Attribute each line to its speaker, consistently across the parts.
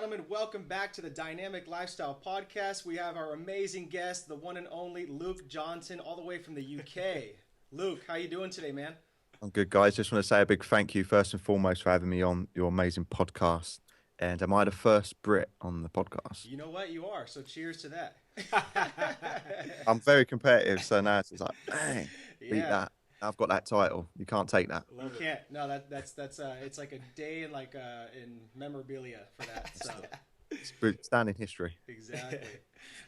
Speaker 1: gentlemen, welcome back to the Dynamic Lifestyle Podcast. We have our amazing guest, the one and only Luke Johnson, all the way from the UK. Luke, how you doing today, man?
Speaker 2: I'm good, guys. Just want to say a big thank you, first and foremost, for having me on your amazing podcast. And am I the first Brit on the podcast?
Speaker 1: You know what? You are, so cheers to that.
Speaker 2: I'm very competitive, so now it's just like, bang, beat
Speaker 1: Yeah,
Speaker 2: that. I've got that title. You can't take that.
Speaker 1: you can't. No, that's it's like a day in in memorabilia for that. So
Speaker 2: It's down in history.
Speaker 1: exactly.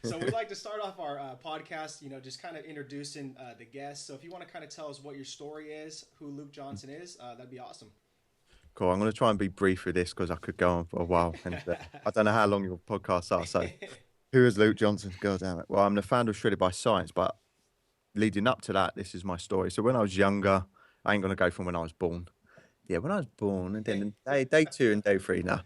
Speaker 1: So we'd like to start off our podcast, just kind of introducing the guest. So if you want to kind of tell us what your story is, who Luke Johnson is, that'd be awesome.
Speaker 2: Cool. I'm going to try and be brief with this because I could go on for a while. And I don't know how long your podcasts are. So, who is Luke Johnson? God damn it. Well, I'm the founder of Shredded by Science, but leading up to that, this is my story. So, when I was younger, I ain't going to go from when I was born. Yeah, when I was born, and then day two and day three now.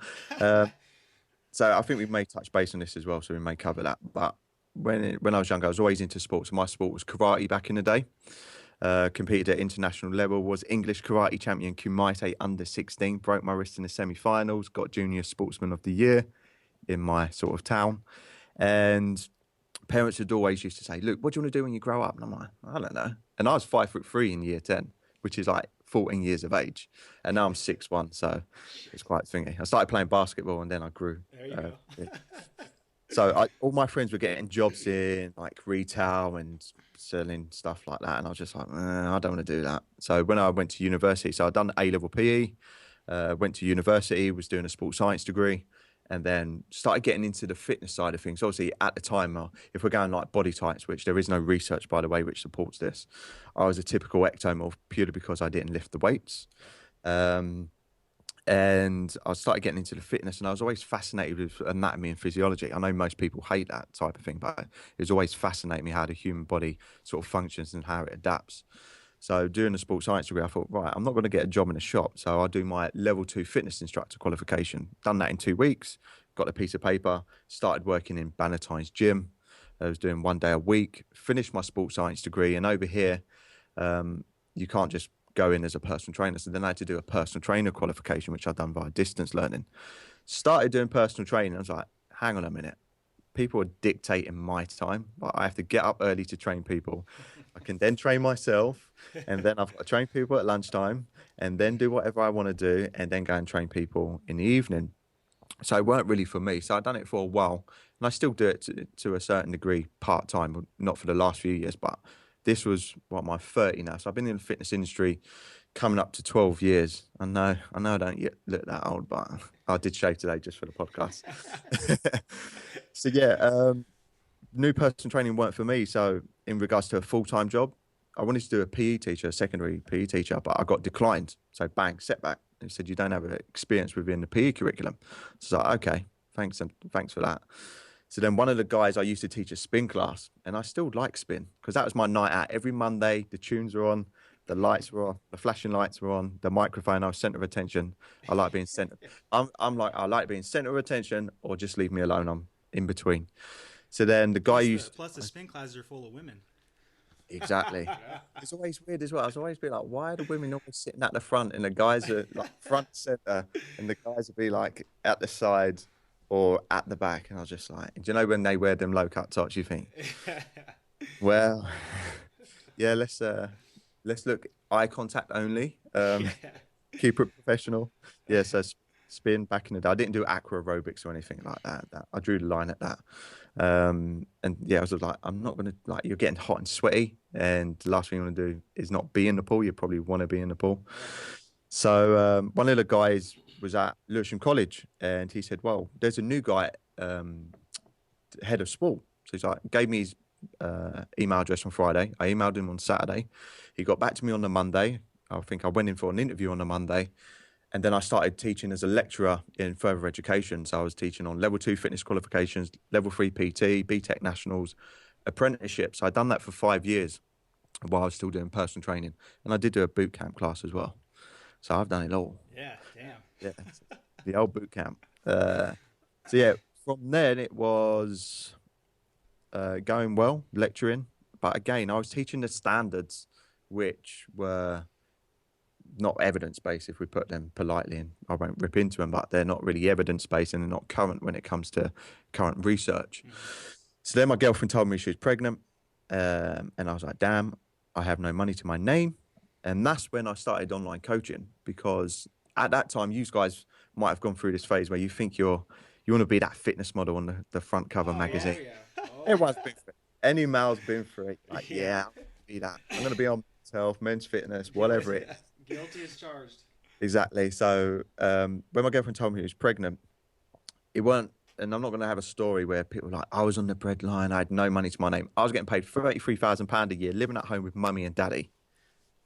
Speaker 2: So I think we may touch base on this as well, so we may cover that. But when I was younger, I was always into sports. My sport was karate back in the day. Competed at international level, was English karate champion Kumite under 16, broke my wrist in the semi-finals, got Junior Sportsman of the Year in my sort of town. And parents had always used to say, "Look, what do you want to do when you grow up?" And I'm like, "I don't know." And I was 5'3" in year 10, which is like 14 years of age. And now I'm 6'1", so it's quite thingy. I started playing basketball and then I grew.
Speaker 1: There you go.
Speaker 2: Yeah. So all my friends were getting jobs in like retail and selling stuff like that. And I was just like, I don't want to do that. So when I went to university, so I'd done A-level PE, went to university, was doing a sports science degree, and then started getting into the fitness side of things. Obviously, at the time, if we're going like body types, which there is no research, by the way, which supports this, I was a typical ectomorph purely because I didn't lift the weights. And I started getting into the fitness, and I was always fascinated with anatomy and physiology. I know most people hate that type of thing, but it was always fascinating me how the human body sort of functions and how it adapts. So doing a sports science degree, I thought, right, I'm not going to get a job in a shop. So I'll do my level 2 fitness instructor qualification. Done that in 2 weeks, got a piece of paper, started working in Bannatyne's gym. I was doing 1 day a week, finished my sports science degree. And over here, you can't just go in as a personal trainer. So then I had to do a personal trainer qualification, which I'd done via distance learning. Started doing personal training. I was like, hang on a minute. People are dictating my time, but I have to get up early to train people. I can then train myself, and then I've got to train people at lunchtime, and then do whatever I want to do, and then go and train people in the evening. So it weren't really for me. So I'd done it for a while, and I still do it to a certain degree part-time, not for the last few years, but this was my 30 now. So I've been in the fitness industry coming up to 12 years. I know I don't yet look that old, but I did shave today just for the podcast. So yeah, new personal training weren't for me. So in regards to a full-time job, I wanted to do a PE teacher, a secondary PE teacher, but I got declined. So bang, setback. They said, you don't have experience within the PE curriculum. So I was like, okay, thanks for that. So then one of the guys, I used to teach a spin class, and I still like spin because that was my night out. Every Monday, the tunes were on, the lights were on, the flashing lights were on, the microphone, I was center of attention. I like being center. I'm like, I like being center of attention, or just leave me alone. I'm in between. So then the guy
Speaker 3: Plus the spin classes are full of women.
Speaker 2: Exactly.
Speaker 1: Yeah.
Speaker 2: It's always weird as well. I was always be like, why are the women always sitting at the front and the guys are like front center, and the guys would be like at the side or at the back? And I was just like, do you know when they wear them low cut tops, you think, well, yeah, let's look eye contact only. Keep it professional. Yeah, so spin back in the day. I didn't do aqua aerobics or anything like that. I drew the line at that. And yeah, I was like, I'm not gonna, like, you're getting hot and sweaty, and the last thing you want to do is not be in the pool. You probably want to be in the pool. So one of the guys was at Lewisham College, and he said, well, there's a new guy, head of sport. So he's like, gave me his email address on Friday. I emailed him on Saturday. He got back to me on the Monday. I think I went in for an interview on the Monday. And then I started teaching as a lecturer in further education. So I was teaching on level 2 fitness qualifications, level 3 PT, BTEC nationals, apprenticeships. I'd done that for 5 years while I was still doing personal training. And I did do a boot camp class as well. So I've done it all.
Speaker 1: Yeah, damn.
Speaker 2: Yeah, the old boot camp. So yeah, from then it was going well, lecturing. But again, I was teaching the standards, which were not evidence-based, if we put them politely, and I won't rip into them, but they're not really evidence-based and they're not current when it comes to current research. So then my girlfriend told me she was pregnant, and I was like, damn, I have no money to my name. And that's when I started online coaching, because at that time, you guys might have gone through this phase where you think you want to be that fitness model on the front cover magazine. Everyone's been through it. Any male's been through it. Like, yeah, I'm gonna be that. I'm going to be on men's health, men's fitness, whatever it is.
Speaker 1: Guilty as charged.
Speaker 2: Exactly. So when my girlfriend told me she was pregnant, it weren't, and I'm not going to have a story where people are like, I was on the breadline, I had no money to my name. I was getting paid £33,000 a year, living at home with mummy and daddy.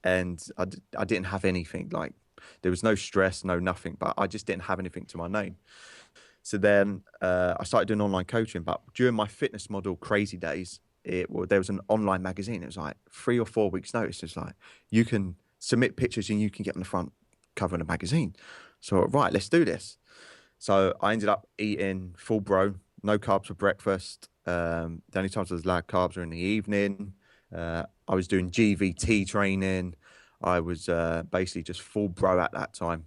Speaker 2: And I didn't have anything. Like, there was no stress, no nothing, but I just didn't have anything to my name. So then I started doing online coaching. But during my fitness model crazy days, there was an online magazine. It was like 3 or 4 weeks notice. It's like, you can submit pictures and you can get on the front cover of the magazine. So, right, let's do this. So I ended up eating full bro, no carbs for breakfast. The only times I was allowed carbs were in the evening. I was doing GVT training. I was basically just full bro at that time.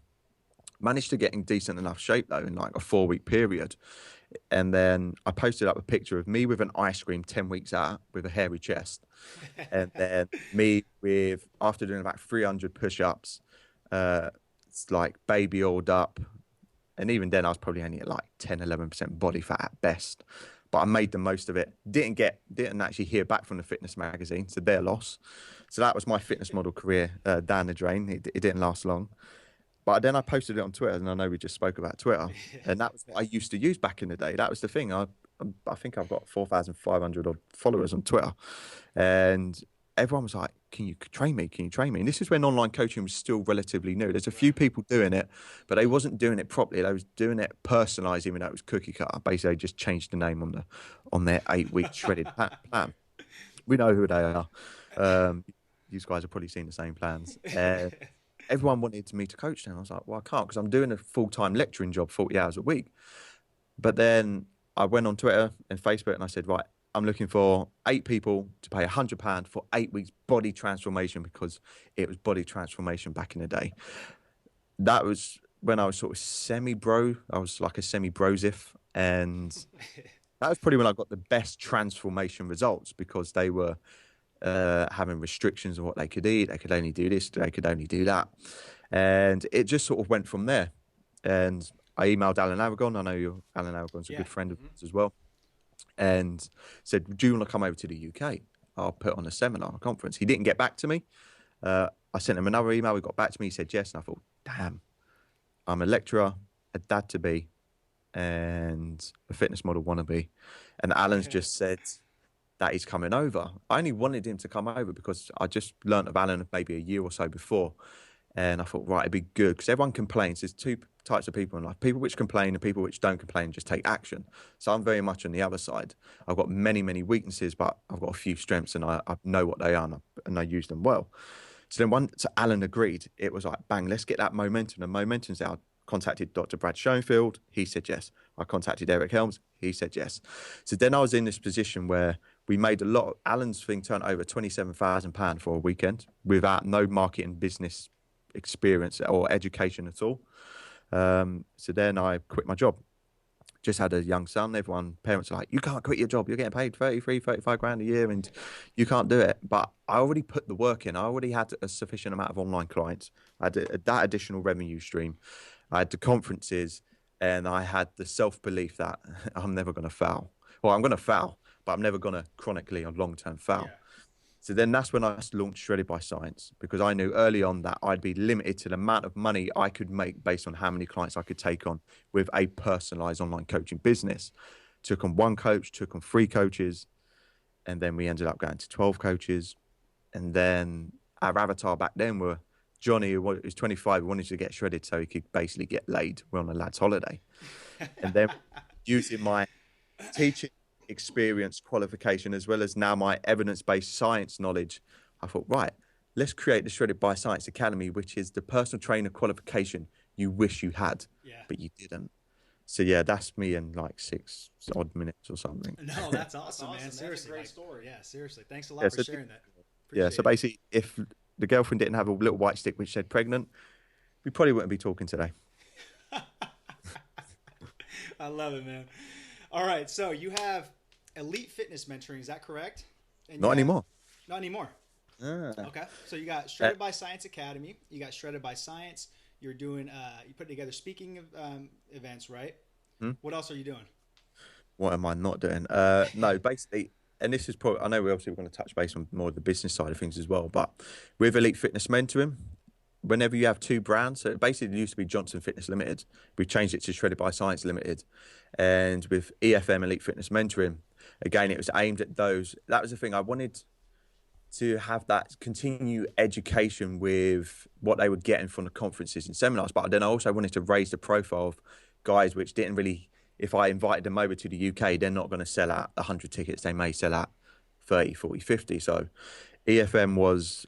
Speaker 2: Managed to get in decent enough shape though in like a 4-week period. And then I posted up a picture of me with an ice cream 10 weeks out with a hairy chest. And then me with, after doing about 300 push-ups, it's like baby oiled up. And even then I was probably only at like 10, 11% body fat at best. But I made the most of it. Didn't actually hear back from the fitness magazine, so their loss. So that was my fitness model career down the drain. It didn't last long. But then I posted it on Twitter, and I know we just spoke about Twitter, and that was what I used to use back in the day. That was the thing. I think I've got 4,500 odd followers on Twitter, and everyone was like, "Can you train me? Can you train me?" And this is when online coaching was still relatively new. There's a few people doing it, but they wasn't doing it properly. They was doing it personalized, even though it was cookie cutter. Basically, they just changed the name on their 8-week shredded plan. We know who they are. You guys have probably seen the same plans. Everyone wanted me to coach them. I was like, well, I can't, because I'm doing a full-time lecturing job, 40 hours a week. But then I went on Twitter and Facebook and I said, right, I'm looking for 8 people to pay £100 for 8 weeks body transformation, because it was body transformation back in the day. That was when I was sort of semi-bro. I was like a semi-brosif. And that was probably when I got the best transformation results, because they were having restrictions on what they could eat. They could only do this, they could only do that. And it just sort of went from there. And I emailed Alan Aragon. I know Alan Aragon's a good friend of ours as well. And said, do you want to come over to the UK? I'll put on a seminar, a conference. He didn't get back to me. I sent him another email. He got back to me. He said yes. And I thought, damn, I'm a lecturer, a dad to be, and a fitness model wannabe. And Alan's just said that he's coming over. I only wanted him to come over because I just learnt of Alan maybe a year or so before. And I thought, right, it'd be good, because everyone complains. There's 2 types of people in life: people which complain and people which don't complain, just take action. So I'm very much on the other side. I've got many, many weaknesses, but I've got a few strengths, and I know what they are, and I use them well. So then once Alan agreed, it was like, bang, let's get that momentum. And momentum's out. I contacted Dr. Brad Schoenfield. He said yes. I contacted Eric Helms. He said yes. So then I was in this position where we made a lot. Alan's thing turned over £27,000 for a weekend without no marketing business experience or education at all. So then I quit my job. Just had a young son. Parents are like, you can't quit your job. You're getting paid 33, 35 grand a year and you can't do it. But I already put the work in. I already had a sufficient amount of online clients. I had that additional revenue stream. I had the conferences, and I had the self-belief that I'm never going to fail. Well, I'm going to fail, but I'm never going to chronically or long-term fail. Yeah. So then that's when I launched Shredded by Science, because I knew early on that I'd be limited to the amount of money I could make based on how many clients I could take on with a personalized online coaching business. Took on 1 coach, took on 3 coaches, and then we ended up going to 12 coaches. And then our avatar back then were Johnny, who was 25, who wanted to get shredded so he could basically get laid. We're on a lad's holiday. And then using my teaching experience, qualification, as well as now my evidence-based science knowledge, I thought, right, let's create the Shredded by Science Academy, which is the personal trainer qualification you wish you had, but you didn't. So yeah, that's me in like 6 odd minutes or something.
Speaker 3: No, that's awesome, man.
Speaker 1: That's
Speaker 3: Seriously,
Speaker 1: a great story.
Speaker 3: Yeah, seriously. Thanks a lot for sharing that.
Speaker 2: So basically, if the girlfriend didn't have a little white stick which said pregnant, we probably wouldn't be talking today.
Speaker 1: I love it, man. All right, so you have elite fitness mentoring, is that correct? And
Speaker 2: Not anymore.
Speaker 1: Not anymore.
Speaker 2: Ah.
Speaker 1: Okay, so you got Shredded by Science Academy. You got Shredded by Science. You're doing, you put together speaking events, right? What else are you doing?
Speaker 2: What am I not doing? No, basically, and this is probably, I know we're obviously going to touch base on more of the business side of things as well, but with Elite Fitness Mentoring, whenever you have two brands, so basically it used to be Johnson Fitness Limited, we've changed it to Shredded by Science Limited, and with EFM, Elite Fitness Mentoring, again, it was aimed at those. That was the thing I wanted to have, that continue education with what they were getting from the conferences and seminars. But then I also wanted to raise the profile of guys which didn't really, if I invited them over to the UK, they're not going to sell out 100 tickets. They may sell out 30, 40, 50. So EFM was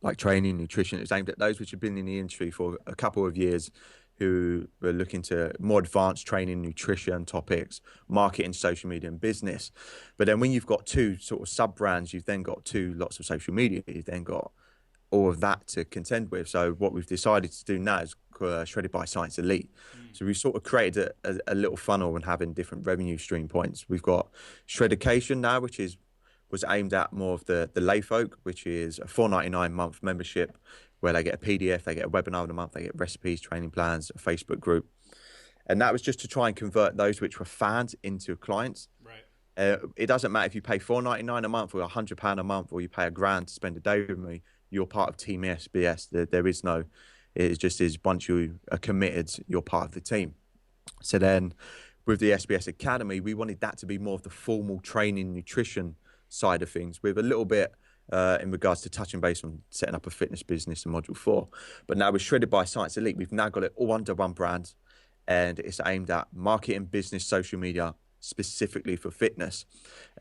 Speaker 2: like training, nutrition. It was aimed at those which have been in the industry for a couple of years, who were looking to more advanced training, nutrition topics, marketing, social media, and business. But then when you've got two sort of sub brands, you've then got lots of social media. You've then got all of that to contend with. So what we've decided to do now is Shredded by Science Elite. So we've sort of created a little funnel and having different revenue stream points. We've got Shreddication now, which was aimed at more of the lay folk, which is a $4.99 month membership where they get a PDF, they get a webinar of the month, they get recipes, training plans, a Facebook group. And that was just to try and convert those which were fans into clients.
Speaker 1: Right.
Speaker 2: It doesn't matter if you pay $4.99 a month or £100 a month, or you pay £1,000 to spend a day with me, you're part of Team SBS. There is no, it just is once you are committed, you're part of the team. So then with the SBS Academy, we wanted that to be more of the formal training, nutrition side of things, with a little bit in regards to touching base on setting up a fitness business in Module 4. But now with Shredded by Science Elite, we've now got it all under one brand, and it's aimed at marketing, business, social media, specifically for fitness.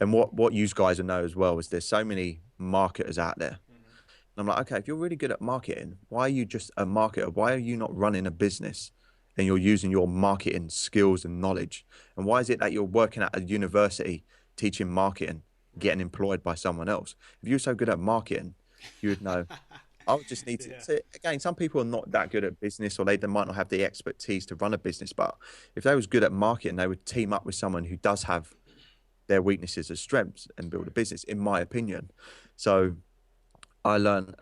Speaker 2: And what you guys will know as well is there's so many marketers out there. And I'm like, okay, if you're really good at marketing, why are you just a marketer? Why are you not running a business and you're using your marketing skills and knowledge? And why is it that you're working at a university teaching marketing, getting employed by someone else? If you're so good at marketing, you would know. I would just need to, again, some people are not that good at business, or they might not have the expertise to run a business, but if they was good at marketing, they would team up with someone who does have their weaknesses as strengths and build a business, in my opinion. So I learned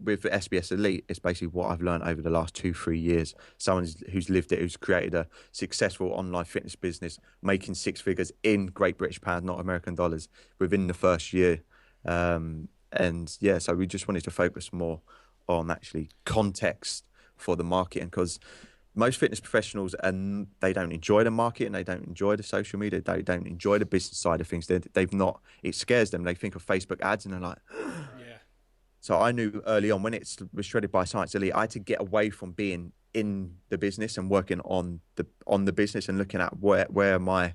Speaker 2: with the SBS Elite, it's basically what I've learned over the last 2-3 years. Someone who's lived it, who's created a successful online fitness business, making 6 figures in Great British pounds, not American dollars, within the first year. And yeah, so we just wanted to focus more on actually context for the marketing, because most fitness professionals, and they don't enjoy the marketing, they don't enjoy the social media, they don't enjoy the business side of things. They've not, it scares them. They think of Facebook ads and they're like,
Speaker 1: Yeah.
Speaker 2: So I knew early on when it was Shredded by Science Elite, I had to get away from being in the business and working on the business and looking at where my,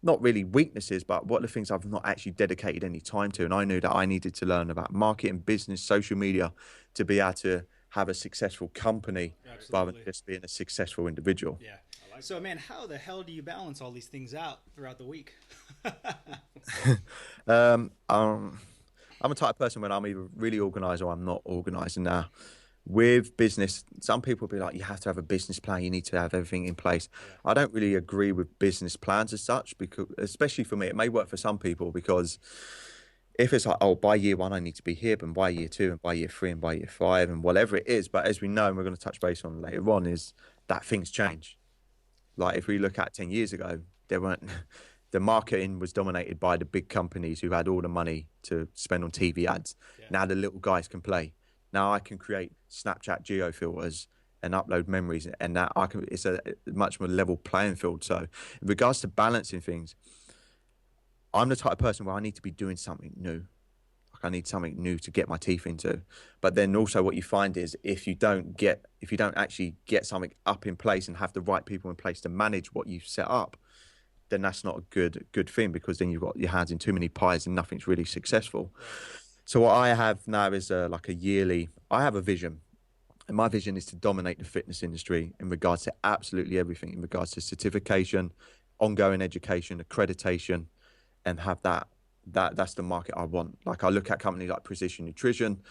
Speaker 2: not really weaknesses, but what are the things I've not actually dedicated any time to. And I knew that I needed to learn about marketing, business, social media to be able to have a successful company.
Speaker 1: Absolutely.
Speaker 2: Rather than just being a successful individual.
Speaker 1: Yeah. So, man, how the hell do you balance all these things out throughout the week? I'm a type of person when I'm either really organized or I'm not organized. And now with business, some people will be like, you have to have a business plan, you need to have everything in place. Yeah. I don't really agree with business plans as such, because especially for me, it may work for some people, because if it's like, oh, by year 1, I need to be here, and by year 2, and by year 3, and by year 5, and whatever it is. But as we know, and we're going to touch base on later on, is that things change. Like if we look at 10 years ago, there weren't, the marketing was dominated by the big companies who had all the money to spend on TV ads. Yeah. Now the little guys can play. Now I can create Snapchat geo filters and upload memories, and that it's a much more level playing field. So in regards to balancing things, I'm the type of person where I need to be doing something new. Like I need something new to get my teeth into. But then also what you find is if you don't actually get something up in place and have the right people in place to manage what you've set up, then that's not a good thing, because then you've got your hands in too many pies and nothing's really successful. So what I have now is like a yearly, I have a vision, and my vision is to dominate the fitness industry in regards to absolutely everything, in regards to certification, ongoing education, accreditation, and have that that's the market I want. Like I look at companies like Precision Nutrition,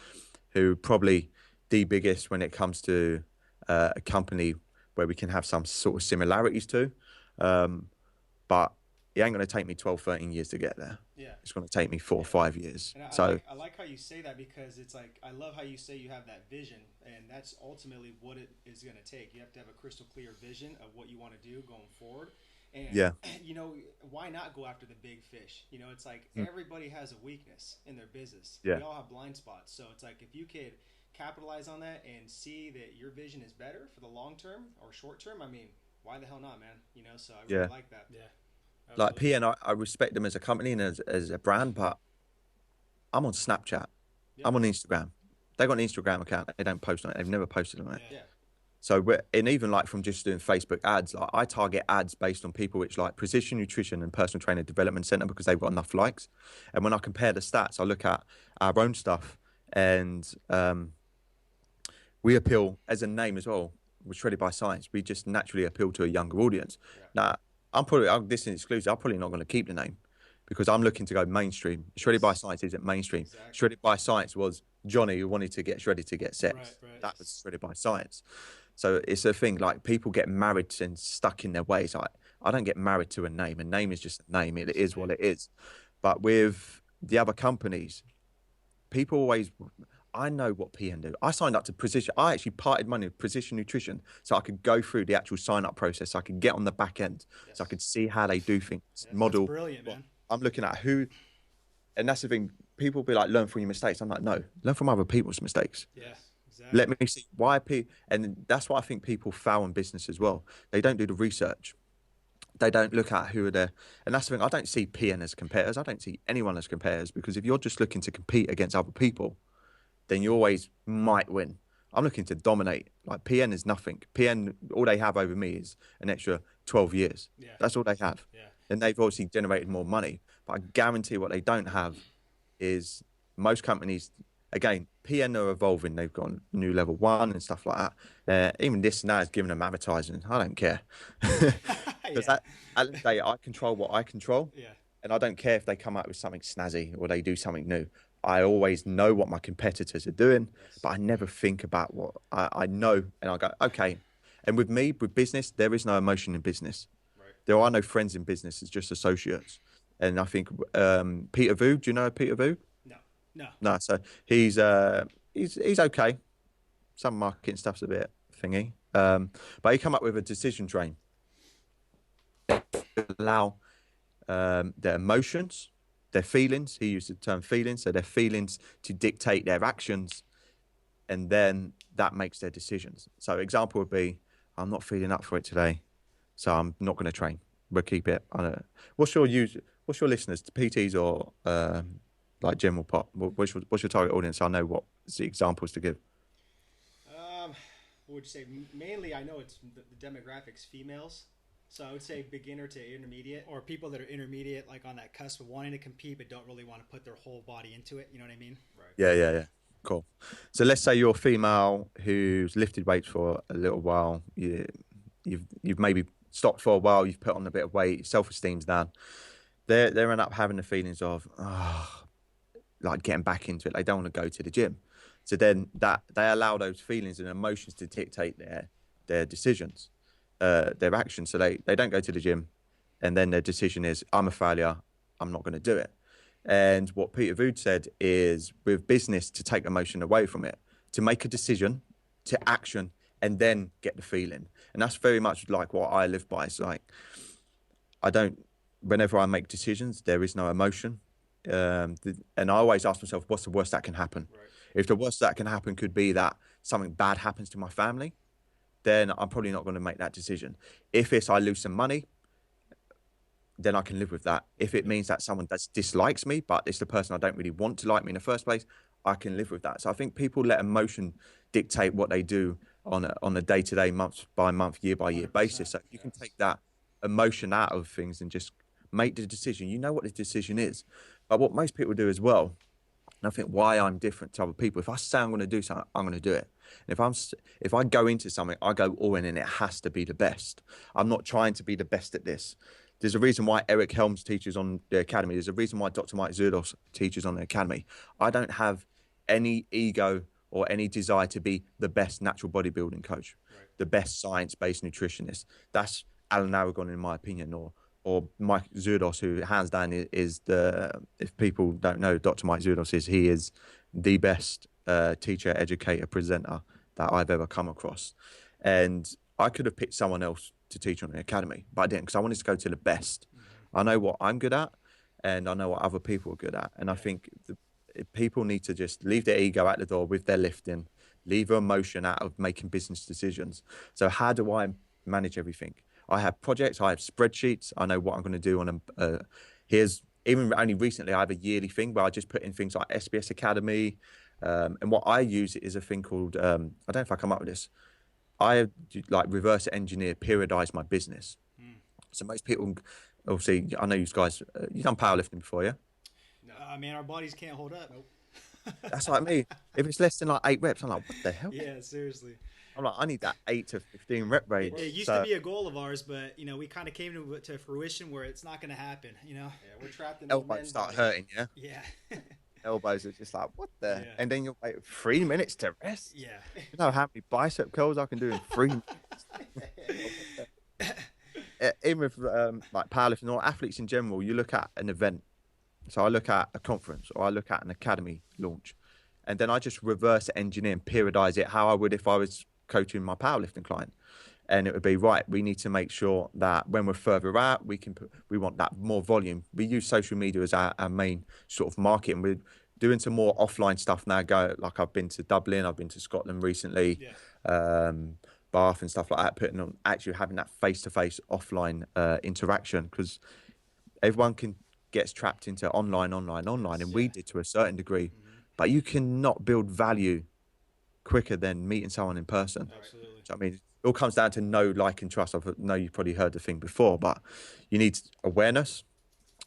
Speaker 1: who are probably the biggest when it comes to a company where we can have some sort of similarities to. But it ain't going to take me 12, 13 years to get there.
Speaker 3: Yeah.
Speaker 1: It's going to take me 4 or 5 years.
Speaker 3: And
Speaker 1: So
Speaker 3: I like how you say that, because it's like I love how you say you have that vision, and that's ultimately what it is going to take. You have to have a crystal clear vision of what you want to do going forward. And
Speaker 1: yeah,
Speaker 3: you know, why not go after the big fish? You know, it's like
Speaker 1: Mm.
Speaker 3: everybody has a weakness in their business.
Speaker 1: Yeah.
Speaker 3: We all have blind spots. So it's like if you could capitalize on that and see that your vision is better for the long term or short term, I mean, why the hell not, man? You know, so I really
Speaker 1: yeah.
Speaker 3: like that.
Speaker 4: Yeah.
Speaker 1: Like
Speaker 4: Absolutely.
Speaker 1: PN, I respect them as a company and as a brand, but I'm on Snapchat.
Speaker 3: Yeah.
Speaker 1: I'm on Instagram. They got an Instagram account. They don't post on it. They've never posted on it.
Speaker 4: Yeah.
Speaker 3: Yeah.
Speaker 1: So and even like from just doing Facebook ads, like I target ads based on people which like Precision Nutrition and Personal Trainer Development Center because they've got enough likes. And when I compare the stats, I look at our own stuff, and we appeal as a name as well. We're Shredded by Science. We just naturally appeal to a younger audience.
Speaker 3: Yeah.
Speaker 1: Now, this is exclusive. I'm probably not going to keep the name because I'm looking to go mainstream. Shredded by Science isn't mainstream.
Speaker 3: Exactly.
Speaker 1: Shredded by Science was Johnny who wanted to get shredded to get sex.
Speaker 4: Right.
Speaker 1: That was Shredded by Science. So it's a thing, like people get married and stuck in their ways. I don't get married to a name. A name is just a name. It is what it is. But with the other companies, people always, I know what PN do. I signed up to Precision. I actually parted money with Precision Nutrition so I could go through the actual sign up process. So I could get on the back end, so I could see how they do things,
Speaker 3: Yes.
Speaker 1: model.
Speaker 4: Brilliant, man.
Speaker 1: I'm looking at who, and that's the thing. People be like, learn from your mistakes. I'm like, no, learn from other people's mistakes.
Speaker 4: Yeah. Exactly.
Speaker 1: Let me see why people, and that's why I think people fail in business as well. They don't do the research. They don't look at who are there, and that's the thing. I don't see PN as competitors. I don't see anyone as competitors because if you're just looking to compete against other people, then you always might win. I'm looking to dominate. Like PN is nothing. PN, all they have over me is an extra 12 years.
Speaker 4: Yeah.
Speaker 1: That's all they have.
Speaker 4: Yeah.
Speaker 1: And they've obviously generated more money. But I guarantee what they don't have is most companies, again, PN are evolving. They've got new level 1 and stuff like that. Even this now is giving them advertising. I don't care. Because
Speaker 4: Yeah.
Speaker 1: at the end of the day, I control what I control.
Speaker 4: Yeah.
Speaker 1: And I don't care if they come out with something snazzy or they do something new. I always know what my competitors are doing, but I never think about what I know. And I go, okay. And with me, with business, there is no emotion in business.
Speaker 3: Right.
Speaker 1: There are no friends in business. It's just associates. And I think Peter Vu, do you know Peter Vu?
Speaker 4: No. No.
Speaker 1: No. So he's okay. Some marketing stuff's a bit thingy. But he come up with a decision train. Allow their emotions, their feelings. He used the term feelings, so their feelings to dictate their actions, and then that makes their decisions. So example would be, I'm not feeling up for it today, so I'm not going to train. We'll keep it. What's your listeners, PTs or like general pop? What's your target audience? So I know what the examples to give.
Speaker 3: What would you say? Mainly, I know it's the demographics females. So I would say beginner to intermediate.
Speaker 4: Or people that are intermediate, like on that cusp of wanting to compete but don't really want to put their whole body into it. You know what I mean?
Speaker 3: Right.
Speaker 1: Yeah. Cool. So let's say you're a female who's lifted weights for a little while. You've maybe stopped for a while. You've put on a bit of weight. Self-esteem's down. They end up having the feelings of like getting back into it. They don't want to go to the gym. So then that they allow those feelings and emotions to dictate their decisions, their actions. So they don't go to the gym, and then their decision is, I'm a failure. I'm not going to do it. And what Peter Vood said is, with business, to take emotion away from it, to make a decision, to action, and then get the feeling. And that's very much like what I live by. It's like, whenever I make decisions, there is no emotion. And I always ask myself, what's the worst that can happen?
Speaker 3: Right.
Speaker 1: If the worst that can happen could be that something bad happens to my family, then I'm probably not going to make that decision. If it's I lose some money, then I can live with that. If it means that someone dislikes me, but it's the person I don't really want to like me in the first place, I can live with that. So I think people let emotion dictate what they do on a day-to-day, month by month, year by year basis. So you can take that emotion out of things and just make the decision. You know what the decision is. But what most people do as well, and I think why I'm different to other people, if I say I'm going to do something, I'm going to do it. And if I go into something, I go all in, and it has to be the best. I'm not trying to be the best at this. There's a reason why Eric Helms teaches on the academy. There's a reason why Dr. Mike Zurdos teaches on the academy. I don't have any ego or any desire to be the best natural bodybuilding coach, the best science-based nutritionist. That's Alan Aragon, in my opinion, or Mike Zurdos, who hands down is the, if people don't know, Dr. Mike Zurdos he is the best teacher, educator, presenter that I've ever come across. And I could have picked someone else to teach on the academy, but I didn't, because I wanted to go to the best. I know what I'm good at, and I know what other people are good at. And I think people need to just leave their ego at the door with their lifting, leave their emotion out of making business decisions. So how do I manage everything? I have projects, I have spreadsheets. I know what I'm going to do on here's, even only recently, I have a yearly thing where I just put in things like SBS Academy. And what I use is a thing called, I don't know if I come up with this. I like reverse engineer, periodize my business. So most people, obviously, I know you guys, you've done powerlifting before, yeah?
Speaker 4: No, I mean, our bodies can't hold up. Nope.
Speaker 1: That's like me. If it's less than like 8 reps, I'm like, what the hell?
Speaker 4: Yeah, seriously.
Speaker 1: I'm like, I need that 8 to 15 rep range.
Speaker 4: It used to be a goal of ours, but we kind of came to fruition where it's not going to happen.
Speaker 3: Yeah, we're trapped in
Speaker 1: elbows start hurting, yeah?
Speaker 4: Yeah.
Speaker 1: Elbows are just like, what the?
Speaker 4: Yeah.
Speaker 1: And then you'll wait 3 minutes to rest.
Speaker 4: Yeah.
Speaker 1: You know how many bicep curls I can do in 3 minutes? Even with like powerlifting or athletes in general, you look at an event. So I look at a conference or I look at an academy launch, and then I just reverse engineer and periodize it how I would if I was coaching my powerlifting client. And it would be, right, we need to make sure that when we're further out, we want that more volume. We use social media as our main sort of marketing. We're doing some more offline stuff now. Like I've been to Dublin, I've been to Scotland recently, Bath and stuff like that, putting on actually having that face-to-face offline interaction, because everyone gets trapped into online, and we did to a certain degree, but you cannot build value quicker than meeting someone in person.
Speaker 4: Absolutely.
Speaker 1: So, I mean, it all comes down to know, like, and trust. I know you've probably heard the thing before, but you need awareness.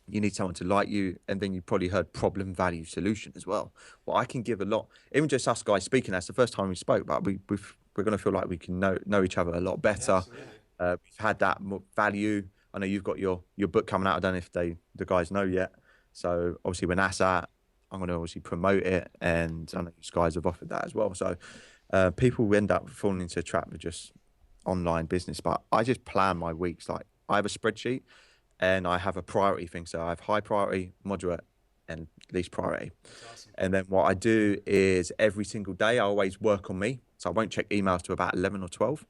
Speaker 1: You need someone to like you, and then you probably heard problem, value, solution as well. Well, I can give a lot. Even just us guys speaking, that's the first time we spoke, but we're going to feel like we can know each other a lot better. We've had that more value. I know you've got your book coming out. I don't know if the guys know yet. So obviously when that's out, I'm going to obviously promote it, and I know you guys have offered that as well. So people end up falling into a trap of just online business. But I just plan my weeks. Like, I have a spreadsheet and I have a priority thing. So I have high priority, moderate, and least priority.
Speaker 4: That's awesome.
Speaker 1: And then what I do is every single day I always work on me. So I won't check emails to about 11 or 12.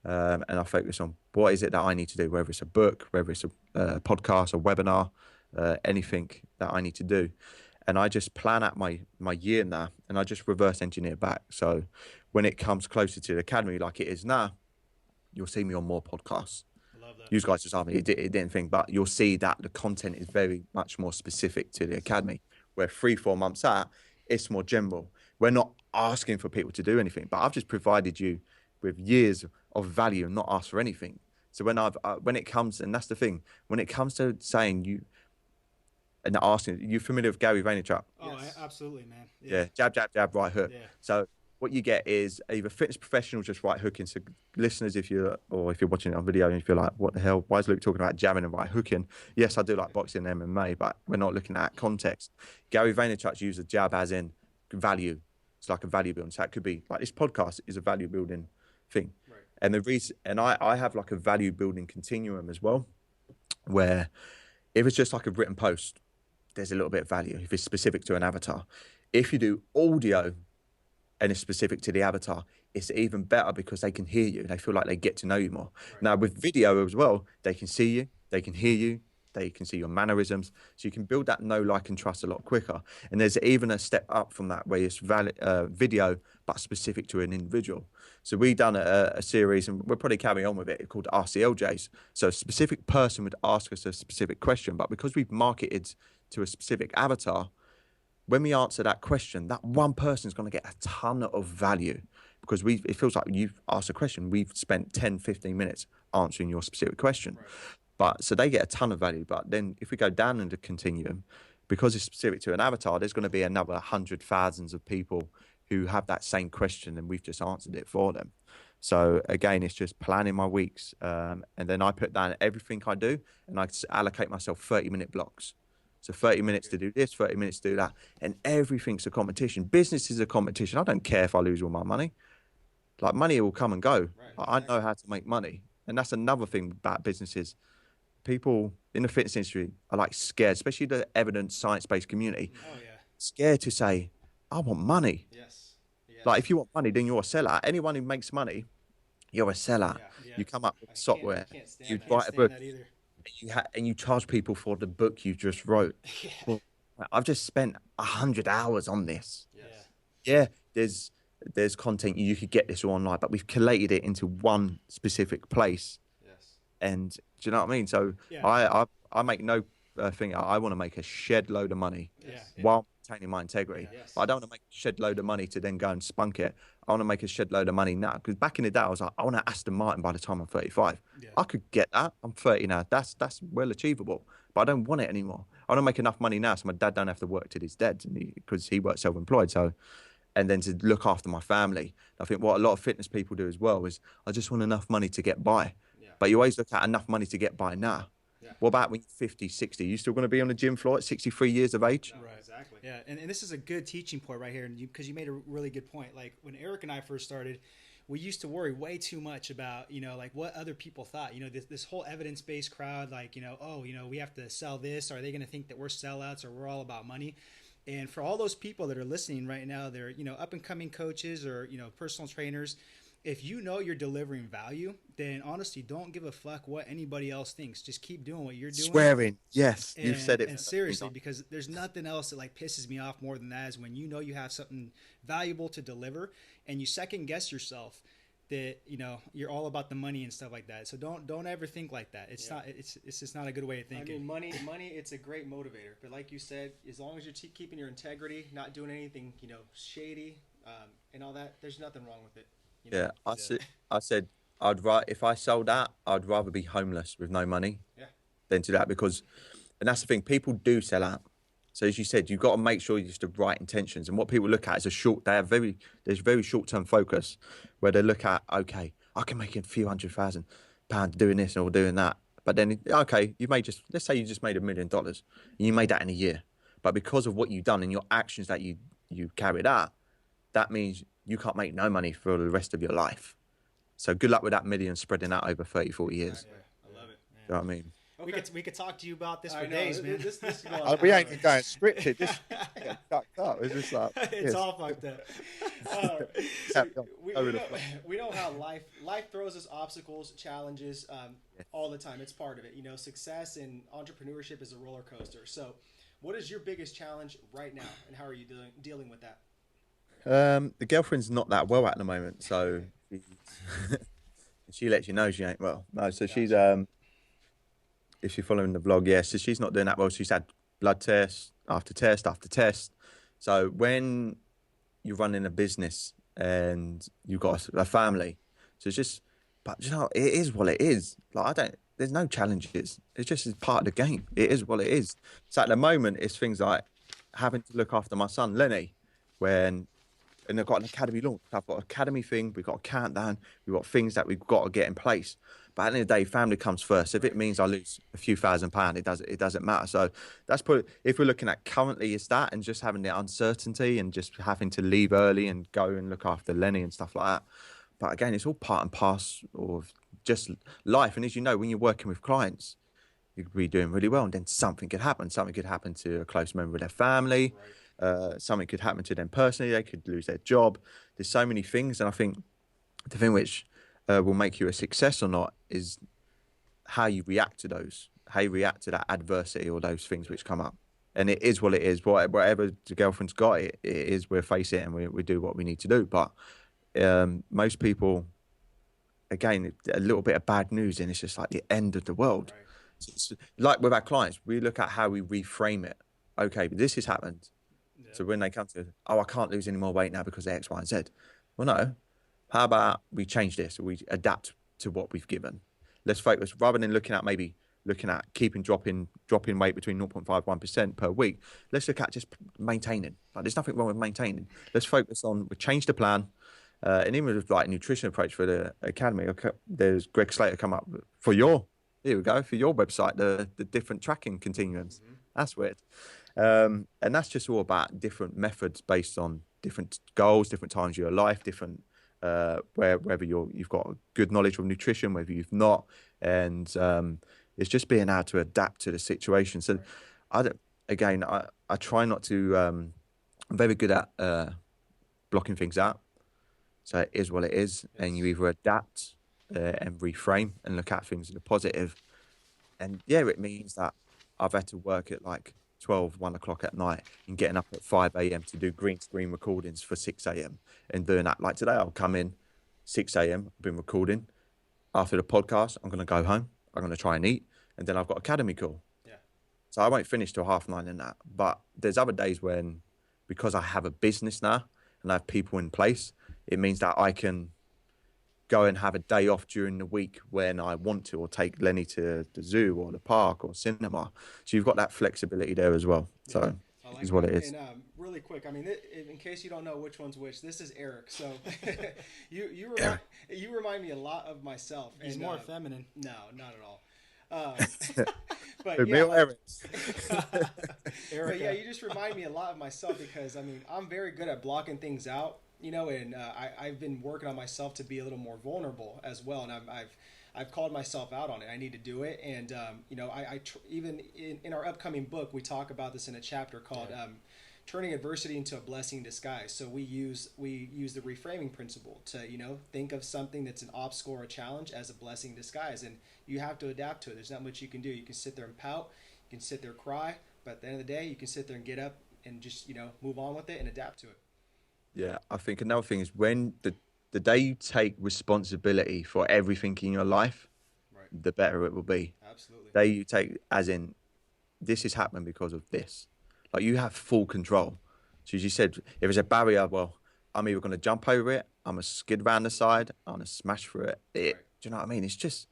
Speaker 1: And I focus on what is it that I need to do, whether it's a book, whether it's a podcast, a webinar, anything that I need to do. And I just plan out my year now, and I just reverse engineer back. So when it comes closer to the academy like it is now, you'll see me on more podcasts.
Speaker 4: I love that.
Speaker 1: You guys just asked me, it didn't think, but you'll see that the content is very much more specific to the academy, where 3-4 months out, it's more general. We're not asking for people to do anything, but I've just provided you with years of value and not asked for anything. So when it comes, and that's the thing, when it comes to saying you and asking, you familiar with Gary Vaynerchuk?
Speaker 4: Oh, absolutely, man.
Speaker 1: Yeah, jab, jab, jab, right hook.
Speaker 4: Yeah.
Speaker 1: So what you get is either fitness professionals just right hooking. So listeners, if you're watching it on video and you feel like, what the hell, why is Luke talking about jamming and right hooking? Yes, I do like boxing and MMA, but we're not looking at context. Gary Vaynerchuk uses jab as in value. It's like a value building. So it could be like this podcast is a value building thing.
Speaker 3: Right.
Speaker 1: And the reason, and I have like a value building continuum as well, where if it's just like a written post, there's a little bit of value if it's specific to an avatar. If you do audio and it's specific to the avatar, it's even better because they can hear you. They feel like they get to know you more. Right. Now with video as well, they can see you, they can hear you, they can see your mannerisms. So you can build that know, like, and trust a lot quicker. And there's even a step up from that where it's video, but specific to an individual. So we done a series, and we'll probably carry on with it, called RCLJs. So a specific person would ask us a specific question, but because we've marketed to a specific avatar, when we answer that question, that one person is going to get a ton of value, because it feels like you've asked a question. We've spent 10, 15 minutes answering your specific question. Right. But so they get a ton of value. But then if we go down in the continuum, because it's specific to an avatar, there's going to be another 100,000 of people who have that same question, and we've just answered it for them.
Speaker 2: So again, it's just planning my weeks, and then I put down everything I do, and I allocate myself 30-minute blocks. So 30 minutes to do this, 30 minutes to do that, and everything's a competition. Business is a competition. I don't care if I lose all my money. Like, money will come and go.
Speaker 3: Right.
Speaker 2: I know how to make money, and that's another thing about businesses. People in the fitness industry are like scared, especially the evidence science-based community,
Speaker 4: Oh yeah.
Speaker 2: scared to say, I want money.
Speaker 3: Yes. Yes.
Speaker 2: Like, if you want money, then you're a sellout. Anyone who makes money, you're a sellout.
Speaker 3: Yeah.
Speaker 4: Yeah.
Speaker 2: You come up with
Speaker 3: I
Speaker 2: software,
Speaker 3: can't stand
Speaker 2: you
Speaker 3: that.
Speaker 2: write a
Speaker 4: Stand
Speaker 2: book,
Speaker 4: that either.
Speaker 2: and you charge people for the book you just wrote.
Speaker 4: Yeah.
Speaker 2: Well, I've just spent 100 hours on this.
Speaker 3: Yes.
Speaker 2: Yeah, there's content you could get this all online, but we've collated it into one specific place.
Speaker 3: Yes.
Speaker 2: And do you know what I mean? So
Speaker 4: Yeah.
Speaker 2: I make no thing. I want to make a shed load of money
Speaker 3: Yes.
Speaker 4: Yeah.
Speaker 2: while maintaining my integrity.
Speaker 3: Yes.
Speaker 2: But I don't want to make a shed load of money to then go and spunk it. I want to make a shed load of money now, because back in the day I was like, I want an Aston Martin by the time I'm 35.
Speaker 4: Yeah.
Speaker 2: I could get that. I'm 30 now. That's well achievable. But I don't want it anymore. I don't make enough money now, so my dad don't have to work till he's dead, because he works self-employed. So, and then to look after my family. I think what a lot of fitness people do as well is, I just want enough money to get by.
Speaker 3: Yeah.
Speaker 2: But you always look at enough money to get by now.
Speaker 3: Yeah.
Speaker 2: What about when you're 50, 60? You still going to be on the gym floor at 63 years of age?
Speaker 3: No,
Speaker 4: Right.
Speaker 3: Exactly.
Speaker 4: Yeah, and this is a good teaching point right here, and because you made a really good point. Like when Eric and I first started, we used to worry way too much about, like what other people thought. This whole evidence-based crowd, like, oh, we have to sell this. Are they going to think that we're sellouts or we're all about money? And for all those people that are listening right now, they're, up and coming coaches or, personal trainers. If you know you're delivering value, then honestly, don't give a fuck what anybody else thinks. Just keep doing what you're doing.
Speaker 2: Swearing. Yes,
Speaker 4: And,
Speaker 2: you've said it.
Speaker 4: and seriously, because there's nothing else that like pisses me off more than that is when you have something valuable to deliver and you second guess yourself that you're all about the money and stuff like that. So don't ever think like that. It's not. It's just not a good way of thinking.
Speaker 3: I mean, money. It's a great motivator, but like you said, as long as you're keeping your integrity, not doing anything, shady, and all that, there's nothing wrong with it.
Speaker 2: Yeah, I said I'd rather, if I sold that, I'd rather be homeless with no money
Speaker 3: Yeah.
Speaker 2: than to that, because, and that's the thing, people do sell out. So as you said, you've got to make sure you have the right intentions. And what people look at is there's very short-term focus, where they look at, okay, I can make a few £100,000 doing this or doing that. But then, okay, let's say you just made $1 million and you made that in a year. But because of what you've done and your actions that you carried out, that means you can't make no money for the rest of your life. So good luck with that million spreading out over 30, 40 years.
Speaker 3: Yeah, I love it.
Speaker 2: You know what I mean?
Speaker 4: We could talk to you about this
Speaker 3: I
Speaker 4: for
Speaker 3: know,
Speaker 4: days, man.
Speaker 3: This is going
Speaker 2: We
Speaker 3: on.
Speaker 2: ain't even going scripted. This yeah, fucked up. It's just like,
Speaker 4: It's all fucked up.
Speaker 3: We know how life throws us obstacles, challenges, all the time. It's part of it. Success and entrepreneurship is a roller coaster. So, what is your biggest challenge right now, and how are you dealing with that?
Speaker 2: the girlfriend's not that well at the moment, so she lets you know she ain't well. No, so she's if you're following the vlog, yeah, so she's not doing that well. She's had blood test after test after test. So when you're running a business and you've got a family, so it's just, but it is what it is. Like, there's no challenges. It's just part of the game. It is what it is. So at the moment, it's things like having to look after my son, Lenny, and I've got an academy launch. I've got an academy thing. We've got a countdown. We've got things that we've got to get in place. But at the end of the day, family comes first. If it means I lose a few £1,000s, it doesn't matter. So if we're looking at currently, it's that, and just having the uncertainty and just having to leave early and go and look after Lenny and stuff like that. But again, it's all part and parcel of just life. And as you know, when you're working with clients, you could be doing really well, and then something could happen. Something could happen to a close member of their family. Something could happen to them personally. They could lose their job. There's so many things. And I think the thing which will make you a success or not is how you react to those, how you react to that adversity or those things which come up. And it is what it is. Whatever the girlfriend's got, it is, we'll face it and we do what we need to do. But most people, again, a little bit of bad news and it's just like the end of the world.
Speaker 3: Right.
Speaker 2: It's like with our clients, we look at how we reframe it. Okay, but this has happened. Yeah. So when they come to, I can't lose any more weight now because of X, Y, and Z. Well, no. How about we change this? We adapt to what we've given. Let's focus, rather than looking at dropping weight between 0.5-1% per week. Let's look at just maintaining. Like, there's nothing wrong with maintaining. Let's focus on, we change the plan,
Speaker 1: And even with like nutrition approach for the academy, there's Greg Slater come up for here we go, for your website, the different tracking continuums. That's weird. And that's just all about different methods based on different goals, different times of your life, different whether you've got good knowledge of nutrition, whether you've not, and it's just being able to adapt to the situation. So, I try not to. I'm very good at blocking things out. So it is what it is, and you either adapt and reframe and look at things in a positive. And yeah, it means that I've had to work at like 1 o'clock at night and getting up at 5 a.m. to do green screen recordings for 6 a.m. and doing that. Like today, I'll come in 6 a.m. I've been recording. After the podcast, I'm going to go home. I'm going to try and eat. And then I've got academy call.
Speaker 3: Yeah.
Speaker 1: So I won't finish till 9:30 in that. But there's other days when, because I have a business now and I have people in place, it means that I can go and have a day off during the week when I want to, or take Lenny to the zoo or the park or cinema. So you've got that flexibility there as well. So
Speaker 3: I
Speaker 1: is what
Speaker 3: that.
Speaker 1: it is.
Speaker 3: And really quick, I mean, in case you don't know which one's which, this is Eric. So you remind me a lot of myself.
Speaker 4: He's more feminine.
Speaker 3: No, not at all. But
Speaker 1: The real Eric.
Speaker 3: But yeah, you just remind me a lot of myself, because I mean, I'm very good at blocking things out, you know, and I've been working on myself to be a little more vulnerable as well, and I've called myself out on it. I need to do it, and you know, even in our upcoming book, we talk about this in a chapter called turning adversity into a blessing in disguise. So we use the reframing principle to, you know, think of something that's an obstacle or a challenge as a blessing in disguise, and you have to adapt to it. There's not much you can do. You can sit there and pout, you can sit there and cry, but at the end of the day, you can sit there and get up and just, you know, move on with it and adapt to it.
Speaker 1: Yeah, I think another thing is when the day you take responsibility for everything in your life,
Speaker 3: Right.
Speaker 1: the better it will be.
Speaker 3: Absolutely.
Speaker 1: The day you take, as in, this is happening because of this. Like you have full control. So as you said, if there's a barrier, well, I'm either going to jump over it, I'm going to skid around the side, I'm going to smash through it.
Speaker 3: Right.
Speaker 1: Do you know what I mean? It's just,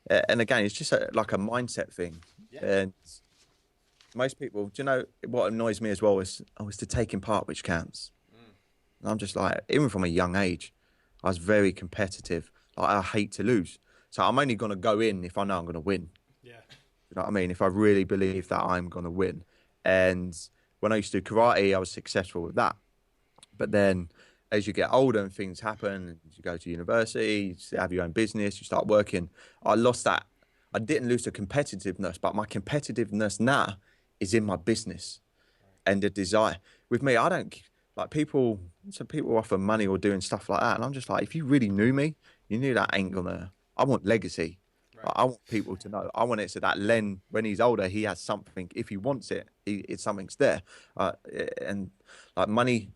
Speaker 1: and again, it's just like a mindset thing.
Speaker 3: Yeah.
Speaker 1: And most people, do you know what annoys me as well is, it's the taking part which counts. And I'm just like, even from a young age, I was very competitive. Like I hate to lose. So I'm only going to go in if I know I'm going to win.
Speaker 4: Yeah.
Speaker 1: You know what I mean? If I really believe that I'm going to win. And when I used to do karate, I was successful with that. But then as you get older and things happen, you go to university, you have your own business, you start working, I lost that. I didn't lose the competitiveness, but my competitiveness now is in my business and the desire. With me, I don't, like some people offer money or doing stuff like that. And I'm just like, if you really knew me, you knew that ain't gonna, I want legacy.
Speaker 3: Right.
Speaker 1: I want people to know. I want it so that Len, when he's older, he has something. If he wants it, it's something's there. And like money,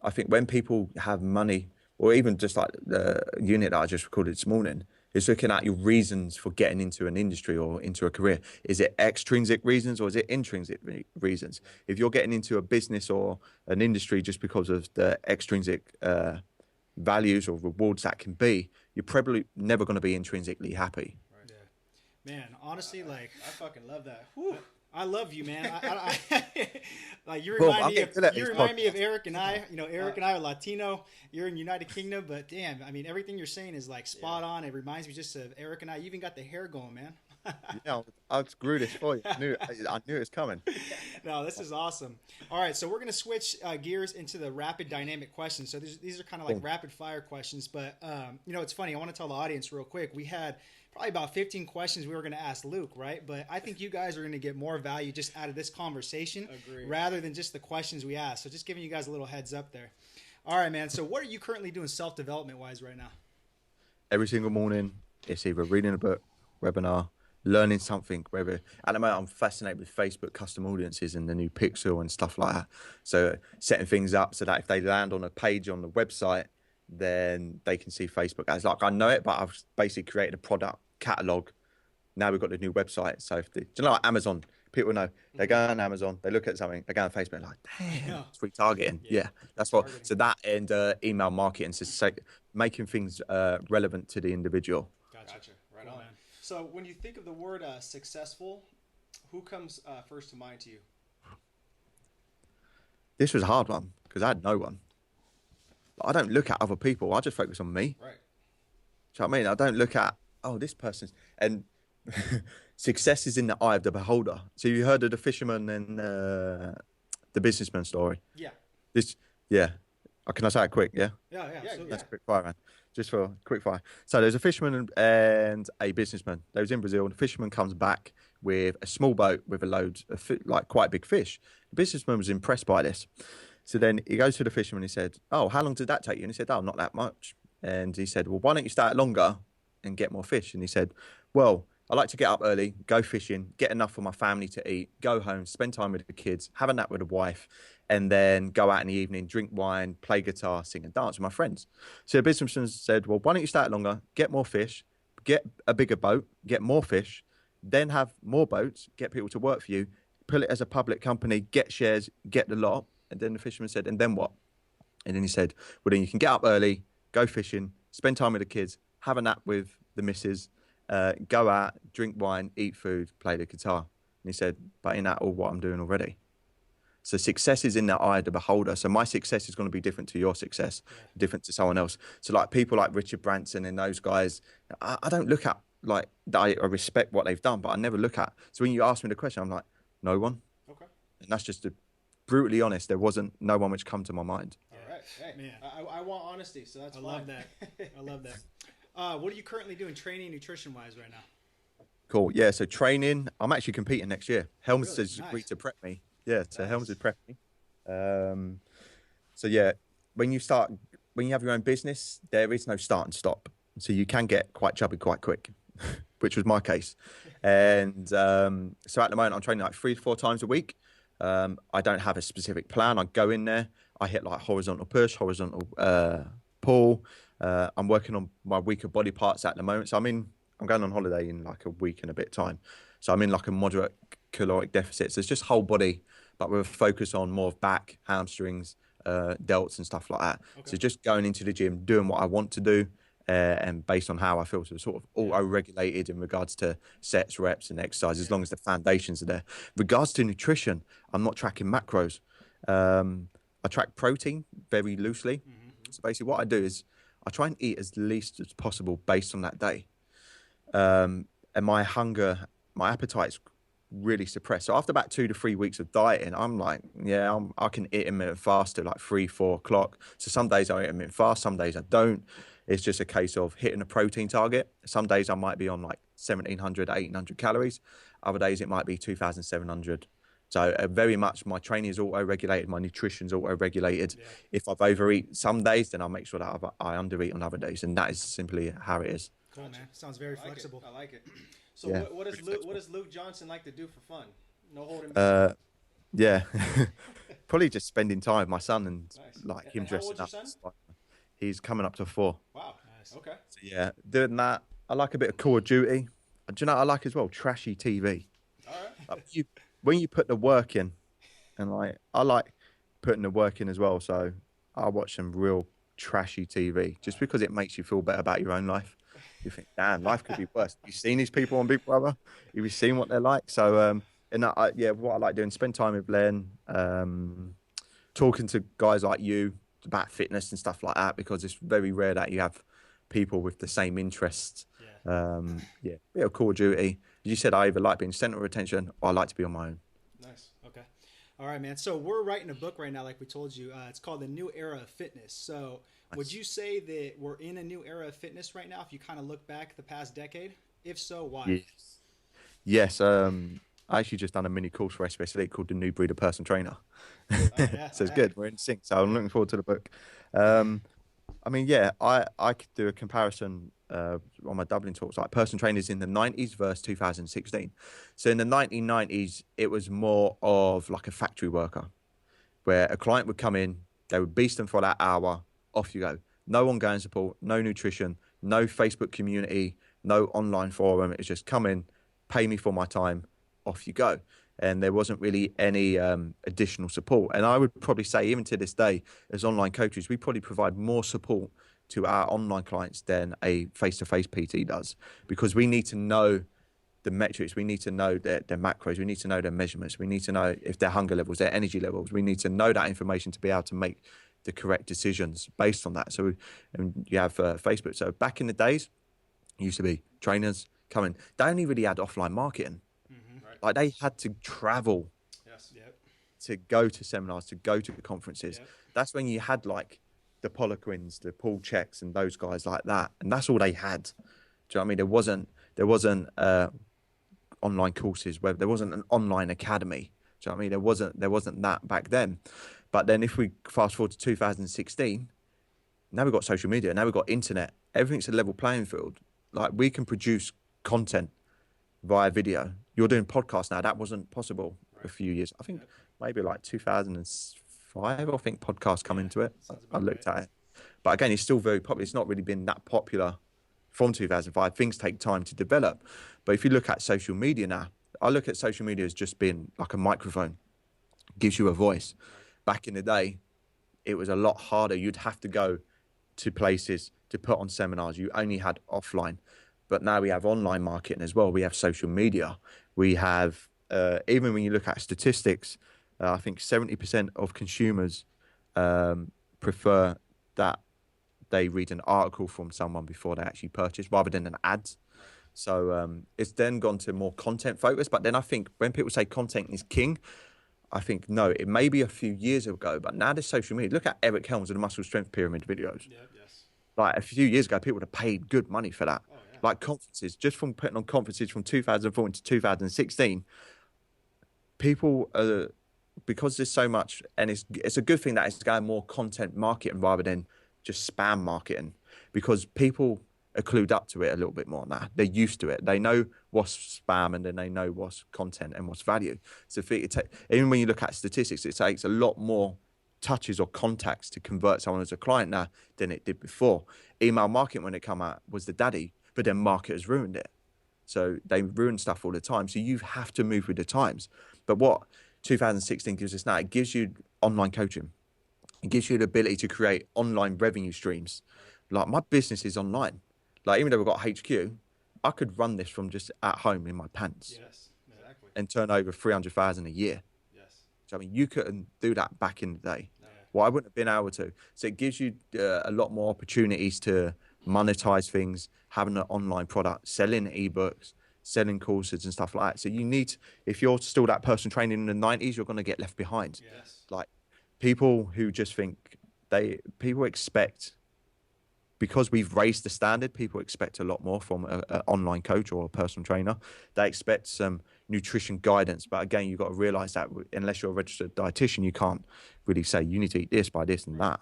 Speaker 1: I think when people have money, or even just like the unit that I just recorded this morning, is looking at your reasons for getting into an industry or into a career. Is it extrinsic reasons or is it intrinsic reasons? If you're getting into a business or an industry just because of the extrinsic values or rewards that can be, you're probably never going to be intrinsically happy.
Speaker 4: Yeah. Man, honestly, like
Speaker 3: I fucking love that. Whew.
Speaker 4: I love you, man. Like you
Speaker 1: Boom,
Speaker 4: remind
Speaker 1: I'll
Speaker 4: me
Speaker 1: get
Speaker 4: of
Speaker 1: to that
Speaker 4: you
Speaker 1: next
Speaker 4: remind me of
Speaker 1: podcast.
Speaker 4: Eric and I. You know, Eric and I are Latino. You're in United Kingdom, but damn, I mean, everything you're saying is like spot on. It reminds me just of Eric and I. You even got the hair going, man.
Speaker 1: Yeah, I grew this for you. I knew it was coming.
Speaker 4: No, this is awesome. All right, so we're going to switch gears into the rapid dynamic questions. So these are kind of like rapid fire questions, but you know, it's funny. I want to tell the audience real quick. We had probably about 15 questions we were going to ask Luke, right? But I think you guys are going to get more value just out of this conversation rather than just the questions we asked. So just giving you guys a little heads up there. All right, man. So what are you currently doing self-development wise right now?
Speaker 1: Every single morning, it's either reading a book, webinar, learning something. Whether at the moment I'm fascinated with Facebook custom audiences and the new pixel and stuff like that. So setting things up so that if they land on a page on the website, then they can see Facebook ads. Like I know it, but I've basically created a product catalog. Now we've got the new website. So do you know, like Amazon, people know they go on Amazon, they look at something, they go on Facebook, like, damn, it's retargeting. Yeah, that's what. So that and email marketing, so making things relevant to the individual.
Speaker 3: Gotcha. Right on. So when you think of the word successful, who comes first to mind to you?
Speaker 1: This was a hard one because I had no one. But I don't look at other people. I just focus on me.
Speaker 3: Right.
Speaker 1: Do you know what I mean? I don't look at, oh, this person's, and success is in the eye of the beholder. So you heard of the fisherman and the businessman story?
Speaker 3: Yeah.
Speaker 1: This, yeah. Can I say it quick? Yeah.
Speaker 4: Yeah, absolutely.
Speaker 1: That's quick fire, man. Just for quick fire. So there's a fisherman and a businessman. They was in Brazil. And the fisherman comes back with a small boat with a load of like quite big fish. The businessman was impressed by this. So then he goes to the fisherman. He said, "Oh, how long did that take you?" And he said, "Oh, not that much." And he said, "Well, why don't you start longer and get more fish?" And he said, "Well, I like to get up early, go fishing, get enough for my family to eat, go home, spend time with the kids, have a nap with the wife, and then go out in the evening, drink wine, play guitar, sing and dance with my friends." So the businessman said, "Well, why don't you start longer, get more fish, get a bigger boat, get more fish, then have more boats, get people to work for you, put it as a public company, get shares, get the lot." And then the fisherman said, "And then what?" And then he said, "Well, then you can get up early, go fishing, spend time with the kids, have a nap with the missus, go out, drink wine, eat food, play the guitar." And he said, "But ain't that all what I'm doing already?" So success is in the eye of the beholder. So my success is going to be different to your success, different to someone else. So like people like Richard Branson and those guys, I don't look at like, I respect what they've done, but I never look at. So when you ask me the question, I'm like, no one.
Speaker 3: Okay.
Speaker 1: And that's just brutally honest. There wasn't no one which come to my mind.
Speaker 3: All right. Hey,
Speaker 4: Man.
Speaker 3: I want honesty, so that's
Speaker 4: I
Speaker 3: fine.
Speaker 4: love that. I love that. What are you currently doing training nutrition wise right now?
Speaker 1: Cool. Yeah. So training, I'm actually competing next year. Helms
Speaker 4: Really?
Speaker 1: has
Speaker 4: Nice.
Speaker 1: agreed to prep me. Yeah. So
Speaker 3: Nice.
Speaker 1: Helms has prepped me. So yeah, when you have your own business, there is no start and stop. So you can get quite chubby quite quick, which was my case. And so at the moment, I'm training like 3 to 4 times a week. I don't have a specific plan. I go in there, I hit like horizontal push, horizontal pull. I'm working on my weaker body parts at the moment. So I'm going on holiday in like a week and a bit time. So I'm in like a moderate caloric deficit. So it's just whole body, but with a focus on more of back, hamstrings, delts and stuff like that.
Speaker 3: Okay.
Speaker 1: So just going into the gym, doing what I want to do. And based on how I feel, so sort of auto-regulated in regards to sets, reps, and exercise, as long as the foundations are there. Regards to nutrition, I'm not tracking macros. I track protein very loosely. So basically, what I do is I try and eat as least as possible based on that day. And my hunger, my appetite's really suppressed. So after about 2 to 3 weeks of dieting, I'm like, I can intermittent fast to like 3, 4 o'clock. So some days I intermittent fast, some days I don't. It's just a case of hitting a protein target. Some days I might be on like 1,700, 1,800 calories. Other days it might be 2,700. So very much my training is auto-regulated. My nutrition's auto-regulated.
Speaker 3: Yeah.
Speaker 1: If I've overeat some days, then I'll make sure that I undereat on other days. And that is simply how it is.
Speaker 4: Cool, man. Sounds very
Speaker 3: I like
Speaker 4: flexible.
Speaker 3: it. I like it. So
Speaker 1: Yeah,
Speaker 3: what does
Speaker 1: pretty
Speaker 3: Luke,
Speaker 1: flexible.
Speaker 3: what does Luke Johnson like to do for fun? No holding back.
Speaker 1: Yeah. Probably just spending time with my son and
Speaker 3: Nice.
Speaker 1: like
Speaker 3: And
Speaker 1: him
Speaker 3: how
Speaker 1: dressing
Speaker 3: old's your
Speaker 1: up.
Speaker 3: son?
Speaker 1: He's coming up to 4.
Speaker 3: Wow.
Speaker 4: Nice.
Speaker 3: Okay.
Speaker 1: So yeah, doing that. I like a bit of Call of Duty. Do you know what I like as well? Trashy TV.
Speaker 3: All right.
Speaker 1: Like when you put the work in, and like I like putting the work in as well. So I watch some real trashy TV just because it makes you feel better about your own life. You think, damn, life could be worse. Have you seen these people on Big Brother? Have you seen what they're like? So what I like doing, spend time with Len, talking to guys like you about fitness and stuff like that, because it's very rare that you have people with the same interests. Bit of Call of Duty. As you said, I either like being center of attention or I like to be on my own.
Speaker 3: Nice.
Speaker 4: Okay. All right, man. So we're writing a book right now, like we told you. It's called The New Era of Fitness. So would you say that we're in a new era of fitness right now if you kind of look back the past decade? If so, why?
Speaker 1: Yes. I actually just done a mini course for SBS Elite called The New Breed of Personal Trainer.
Speaker 4: Yeah,
Speaker 1: So it's good. We're in sync. So I'm looking forward to the book. I could do a comparison on my Dublin talks, like personal trainers in the 90s versus 2016. So in the 1990s, it was more of like a factory worker, where a client would come in, they would beast them for that hour, off you go. No ongoing support, no nutrition, no Facebook community, no online forum. It's just come in, pay me for my time, off you go. And there wasn't really any additional support. And I would probably say, even to this day, as online coaches, we probably provide more support to our online clients than a face-to-face PT does, because we need to know the metrics, we need to know their macros, we need to know their measurements, we need to know if their hunger levels, their energy levels, we need to know that information to be able to make
Speaker 2: the correct decisions based on that. So, and you have Facebook. So back in the days, it used to be trainers coming. They only really had offline marketing.
Speaker 3: Right.
Speaker 2: Like they had to travel
Speaker 3: Yes.
Speaker 4: Yep.
Speaker 2: to go to seminars, to go to conferences.
Speaker 4: Yep.
Speaker 2: That's when you had like the Poliquins, the Paul Checks, and those guys like that, and that's all they had. Do you know what I mean? There wasn't online courses where there wasn't an online academy. Do you know what I mean? There wasn't that back then. But then if we fast forward to 2016, now we've got social media, now we've got internet. Everything's a level playing field. Like we can produce content via video. You're doing podcasts now. That wasn't possible a few years. I think maybe like 2005. I think podcasts come into it. I looked at it, but again, it's still very popular. It's not really been that popular from 2005. Things take time to develop. But if you look at social media now, I look at social media as just being like a microphone, gives you a voice. Back in the day, it was a lot harder. You'd have to go to places to put on seminars. You only had offline. But now we have online marketing as well. We have social media. We have, even when you look at statistics, I think 70% of consumers prefer that they read an article from someone before they actually purchase rather than an ad. So it's then gone to more content focus. But then I think when people say content is king, I think, no, it may be a few years ago, but now there's social media. Look at Eric Helms and the Muscle Strength Pyramid videos.
Speaker 3: Yep. Yes.
Speaker 2: Like a few years ago, people would have paid good money for that.
Speaker 3: Oh, yeah.
Speaker 2: Like conferences, just from putting on conferences from 2004 to 2016, people, because there's so much, and it's a good thing that it's going more content marketing rather than just spam marketing, because people are clued up to it a little bit more now. They're used to it. They know what's spam and then they know what's content and what's value. So even when you look at statistics, it takes a lot more touches or contacts to convert someone as a client now than it did before. Email marketing, when it came out, was the daddy, but then marketers ruined it. So they ruin stuff all the time. So you have to move with the times. But what 2016 gives us now, it gives you online coaching. It gives you the ability to create online revenue streams. Like my business is online. Like even though we've got HQ, I could run this from just at home in my pants.
Speaker 3: Yes. Exactly.
Speaker 2: And turn over 300,000 a year.
Speaker 3: Yes.
Speaker 2: So, I mean, you couldn't do that back in the day.
Speaker 3: No.
Speaker 2: Well, I wouldn't have been able to. So it gives you a lot more opportunities to monetize things, having an online product, selling ebooks, selling courses and stuff like that. So you need, if you're still that person training in the 90s, you're going to get left behind.
Speaker 3: Yes.
Speaker 2: Like people who just think people expect, because we've raised the standard, people expect a lot more from an online coach or a personal trainer. They expect some nutrition guidance. But again, you've got to realize that unless you're a registered dietitian, you can't really say you need to eat this by this and that.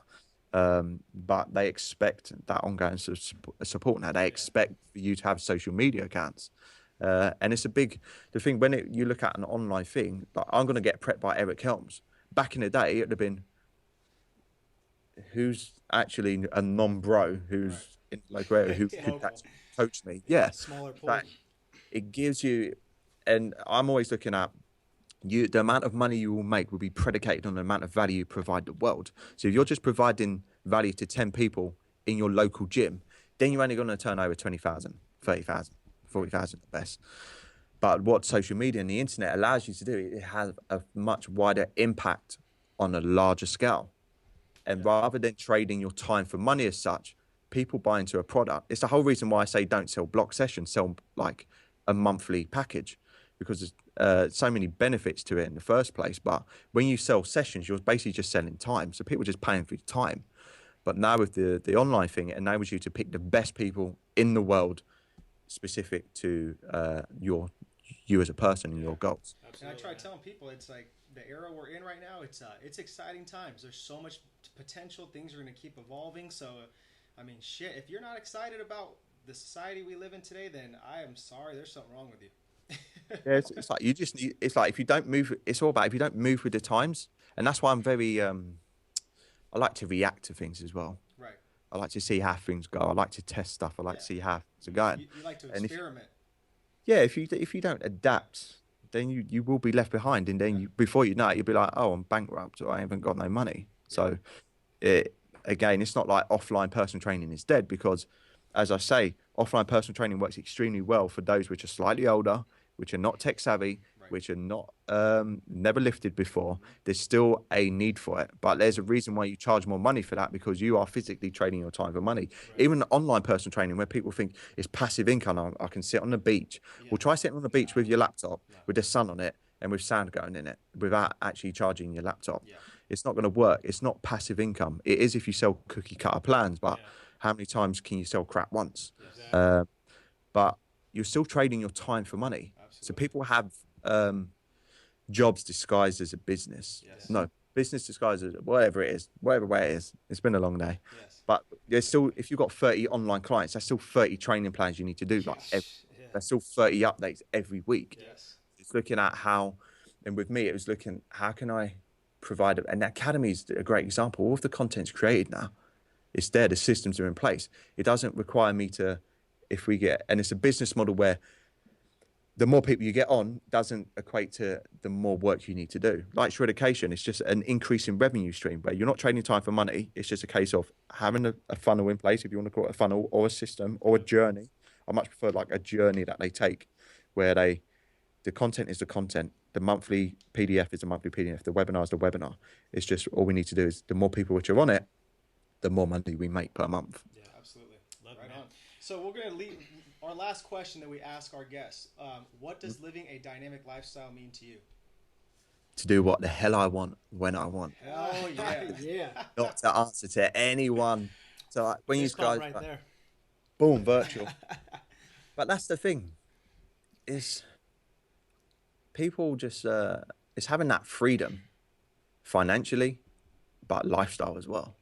Speaker 2: But they expect that ongoing support now. They expect you to have social media accounts. And it's the thing, when you look at an online thing, like I'm going to get prepped by Eric Helms. Back in the day, it would have been, who's actually a non-bro who's in the local area who could actually coach me. Yeah.
Speaker 4: Smaller pool.
Speaker 2: But it gives you, and I'm always looking at the amount of money you will make will be predicated on the amount of value you provide the world. So if you're just providing value to 10 people in your local gym, then you're only going to turn over 20,000, 30,000, 40,000 at best. But what social media and the internet allows you to do, it has a much wider impact on a larger scale. And rather than trading your time for money as such, people buy into a product. It's the whole reason why I say don't sell block sessions, sell like a monthly package, because there's so many benefits to it in the first place. But when you sell sessions, you're basically just selling time. So people are just paying for your time. But now with the online thing, it enables you to pick the best people in the world specific to you as a person and your goals.
Speaker 3: Absolutely. And I try telling people, it's like the era we're in right now. It's exciting times. There's so much potential. Things are going to keep evolving. So, I mean, shit. If you're not excited about the society we live in today, then I am sorry. There's something wrong with you.
Speaker 2: Yeah, it's like you just need. It's like if you don't move, it's all about if you don't move with the times, and that's why I'm very. I like to react to things as well.
Speaker 3: Right.
Speaker 2: I like to see how things go. I like to test stuff. I like to see how things are going.
Speaker 3: You like to
Speaker 2: And
Speaker 3: experiment.
Speaker 2: if you don't adapt, then you will be left behind, and then before you know it, you'll be like, oh, I'm bankrupt, or I haven't got no money. So, again, it's not like offline personal training is dead, because, as I say, offline personal training works extremely well for those which are slightly older, which are not tech savvy, which are not never lifted before, there's still a need for it. But there's a reason why you charge more money for that, because you are physically trading your time for money. Even online personal training, where people think it's passive income, I can sit on the beach. Well, try sitting on the beach with your laptop with the sun on it and with sound going in it without actually charging your laptop. It's not going to work. It's not passive income. It is if you sell cookie cutter plans, but how many times can you sell crap once? But you're still trading your time for money. So people have jobs disguised as a business. No, business disguised as whatever it is, whatever way it is. It's been a long day. But there's still, if you've got 30 online clients, that's still 30 training plans you need to do. Like there's still 30 updates every week. It's looking at how, and with me, it was looking, how can I provide, and the academy is a great example. All of the content's created now. It's there, the systems are in place. It doesn't require me to, if we get, and it's a business model where the more people you get on doesn't equate to the more work you need to do. Like Education, it's just an increase in revenue stream where you're not trading time for money. It's just a case of having a funnel in place, if you want to call it a funnel, or a system or a journey. I much prefer like a journey that they take where the content is the content. The monthly PDF is the monthly PDF. The webinar is the webinar. It's just all we need to do is the more people which are on it, the more money we make per month.
Speaker 3: Yeah, absolutely. Love it, man. So we're going to leave our last question that we ask our guests. What does living a dynamic lifestyle mean to you?
Speaker 2: To do what the hell I want, when I want.
Speaker 3: Hell yeah.
Speaker 2: Not to answer to anyone. So like, when you guys,
Speaker 4: right there.
Speaker 2: Boom, virtual. But that's the thing, is people just, it's having that freedom financially, but lifestyle as well.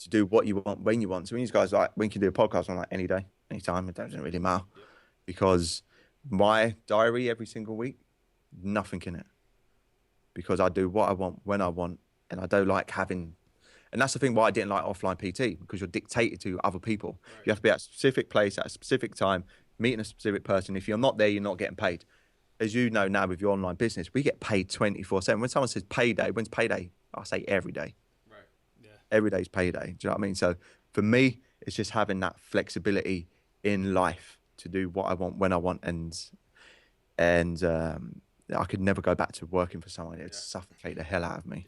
Speaker 2: To do what you want when you want. So when you guys like, we can do a podcast on like any day, anytime. It doesn't really matter, because my diary every single week, nothing in it, because I do what I want when I want, and I don't like having. And that's the thing why I didn't like offline PT, because you're dictated to other people. You have to be at a specific place at a specific time, meeting a specific person. If you're not there, you're not getting paid. As you know now with your online business, we get paid 24/7. When someone says payday, when's payday? I say every day. Every day's payday. Do you know what I mean? So for me, it's just having that flexibility in life to do what I want when I want, and I could never go back to working for someone. It'd suffocate the hell out of me.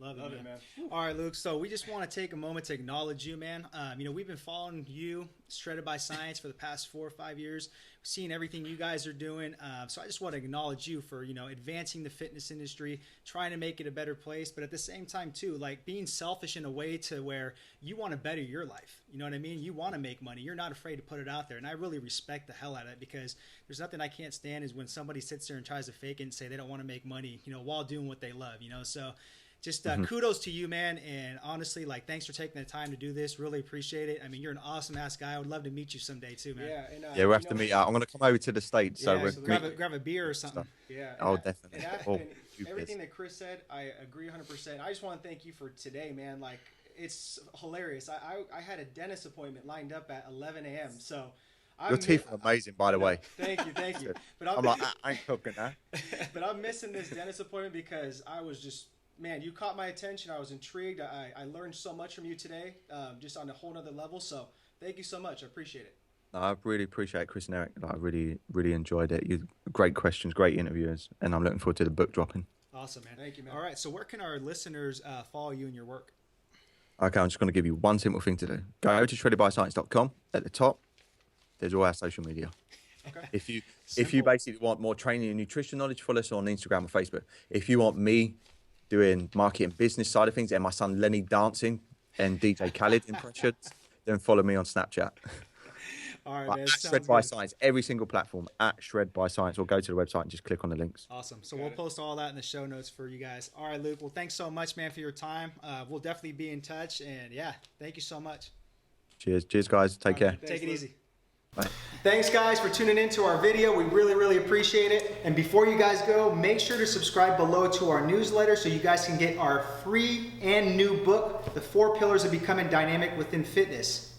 Speaker 4: Love it, man. All right, Luke. So we just want to take a moment to acknowledge you, man. We've been following you, Shredded by Science, for the past 4 or 5 years. Seeing everything you guys are doing. So I just want to acknowledge you for, advancing the fitness industry, trying to make it a better place, but at the same time too, like being selfish in a way to where you want to better your life. You know what I mean? You want to make money. You're not afraid to put it out there. And I really respect the hell out of it, because there's nothing I can't stand is when somebody sits there and tries to fake it and say they don't want to make money, while doing what they love, So just kudos to you, man. And honestly, like, thanks for taking the time to do this. Really appreciate it. I mean, you're an awesome ass guy. I would love to meet you someday too, man.
Speaker 2: Yeah, we have to meet. I'm going to come over to the States.
Speaker 4: Yeah, so grab a beer or something.
Speaker 3: Yeah.
Speaker 2: Definitely.
Speaker 3: And everything that Chris said, I agree 100%. I just want to thank you for today, man. Like, it's hilarious. I had a dentist appointment lined up at 11 a.m. So
Speaker 2: your teeth are amazing, by the way.
Speaker 3: Thank you. But
Speaker 2: I'm like, I ain't cooking that.
Speaker 3: But I'm missing this dentist appointment because I was just, man, you caught my attention. I was intrigued. I learned so much from you today, just on a whole nother level. So thank you so much. I appreciate it.
Speaker 2: I really appreciate it, Chris and Eric. I really, really enjoyed it. You great questions, great interviewers, and I'm looking forward to the book dropping.
Speaker 4: Awesome, man.
Speaker 3: Thank you, man.
Speaker 4: All right, so where can our listeners follow you and your work?
Speaker 2: Okay, I'm just going to give you one simple thing to do. Go to shreddedbyscience.com. At the top, there's all our social media.
Speaker 3: Okay.
Speaker 2: If you basically want more training and nutrition knowledge, follow us on Instagram or Facebook. If you want me doing marketing business side of things and my son Lenny dancing and DJ Khaled impressions, then follow me on Snapchat.
Speaker 4: All right, man.
Speaker 2: Shred by Science, every single platform at Shred by Science, or go to the website and just click on the links.
Speaker 4: Awesome. So we'll post all that in the show notes for you guys. All right, Luke. Well, thanks so much, man, for your time. We'll definitely be in touch. And yeah, thank you so much.
Speaker 2: Cheers, guys. Take care.
Speaker 4: Take it easy.
Speaker 2: Bye.
Speaker 3: Thanks, guys, for tuning in to our video. We really, really appreciate it. And before you guys go, make sure to subscribe below to our newsletter so you guys can get our free and new book, The 4 Pillars of Becoming Dynamic Within Fitness.